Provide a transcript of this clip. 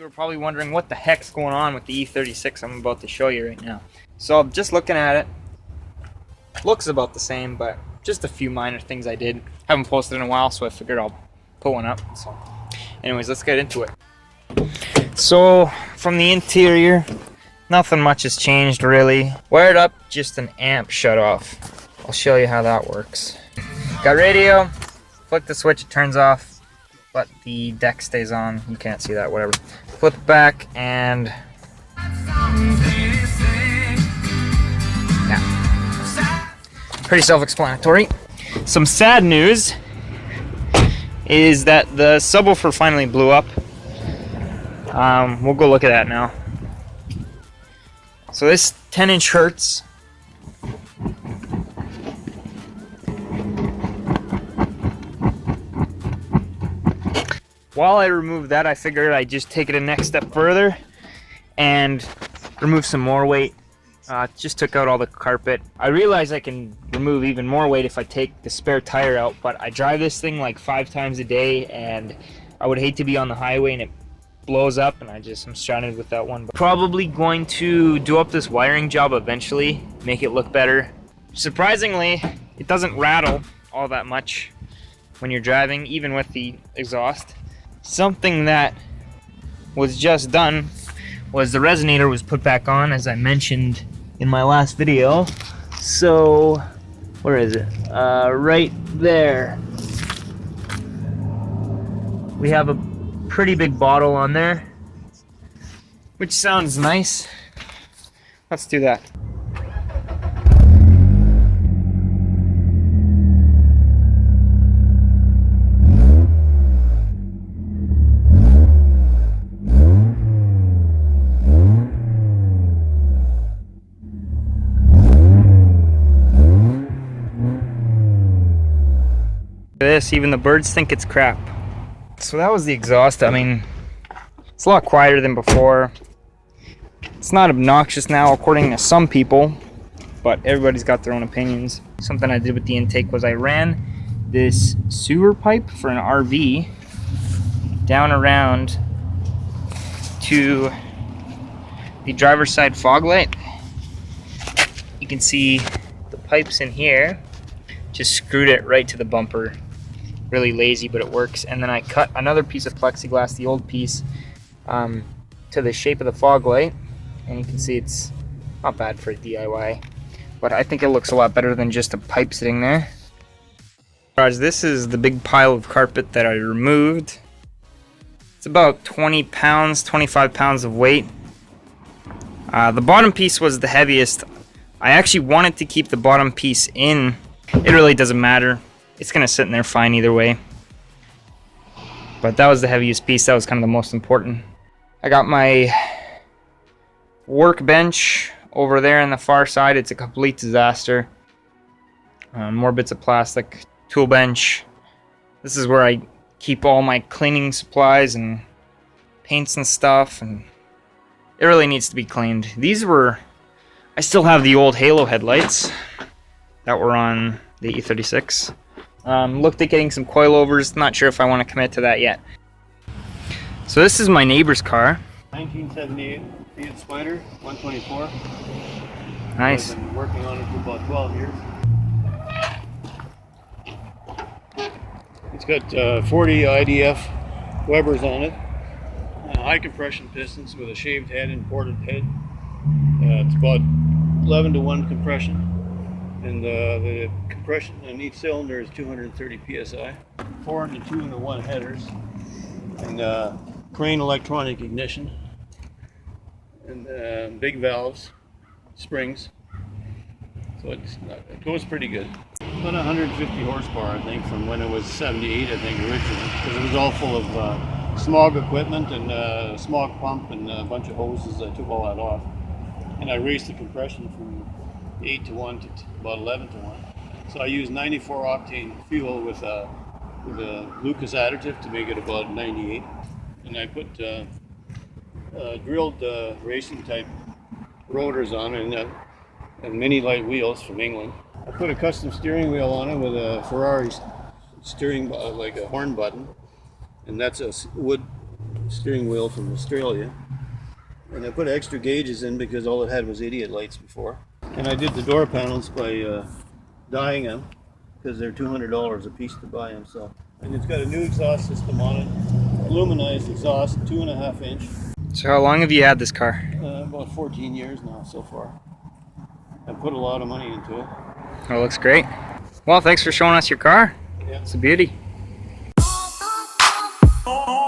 were probably wondering what the heck's going on with the E36 I'm about to show you right now. So I'm just looking at it. Looks about the same, but just a few minor things I did. Haven't posted in a while, so I figured I'll put one up. So anyways, let's get into it. So from the interior, nothing much has changed really. Wired up, just an amp shut off. I'll show you how that works. Got radio, flick the switch, it turns off, but the deck stays on. You can't see that, whatever. Flip it back and yeah, pretty self-explanatory. Some sad news is that the subwoofer finally blew up. We'll go look at that now. So this 10-inch hurts. While I removed that, I figured I'd just take it a next step further and remove some more weight. Just took out all the carpet. I realize I can remove even more weight if I take the spare tire out, but I drive this thing like 5 times a day, and I would hate to be on the highway and it blows up, and I'm stranded with that one. But probably going to do up this wiring job eventually, make it look better. Surprisingly, it doesn't rattle all that much when you're driving, even with the exhaust. Something that was just done was the resonator was put back on, as I mentioned in my last video. So where is it? Right there. We have a pretty big bottle on there, which sounds nice. Let's do that. This, even the birds think it's crap. So that was the exhaust. I mean, it's a lot quieter than before. It's not obnoxious now, according to some people, but everybody's got their own opinions. Something I did with the intake was I ran this sewer pipe for an RV down around to the driver's side fog light. You can see the pipes in here. Just screwed it right to the bumper. Really lazy, but it works. And then I cut another piece of plexiglass, the old piece, to the shape of the fog light, and you can see it's not bad for a DIY, but I think it looks a lot better than just a pipe sitting there. This is the big pile of carpet that I removed. It's about 20 pounds, 25 pounds of weight. The bottom piece was the heaviest. I actually wanted to keep the bottom piece in. It really doesn't matter. It's gonna sit in there fine either way. But that was the heaviest piece. That was kind of the most important. I got my workbench over there on the far side. It's a complete disaster. More bits of plastic. Tool bench. This is where I keep all my cleaning supplies and paints and stuff, and it really needs to be cleaned. I still have the old halo headlights that were on the E36. Looked at getting some coilovers. Not sure if I want to commit to that yet. So this is my neighbor's car. 1978 Fiat Spider, 124. Nice. I've been working on it for about 12 years. It's got 40 IDF Webers on it. High compression pistons with a shaved head and ported head. It's about 11-to-1 compression. And the compression in each cylinder is 230 psi. 4-to-2-to-1 headers, and crane electronic ignition, and big valves, springs. So it goes pretty good. About 150 horsepower, I think, from when it was 78, I think, originally, because it was all full of smog equipment and a smog pump and a bunch of hoses. I took all that off, and I raised the compression from 8-to-1 to about 11-to-1. So I used 94 octane fuel with a Lucas additive to make it about 98. And I put drilled racing type rotors on it and mini light wheels from England. I put a custom steering wheel on it with a Ferrari steering, like a horn button, and that's a wood steering wheel from Australia. And I put extra gauges in because all it had was idiot lights before. And I did the door panels by dyeing them because they're $200 a piece to buy them. So, and it's got a new exhaust system on it, aluminized exhaust, 2.5 inch. So how long have you had this car? About 14 years now so far. I put a lot of money into it. Oh, it looks great. Well, thanks for showing us your car. Yeah. It's a beauty. Oh,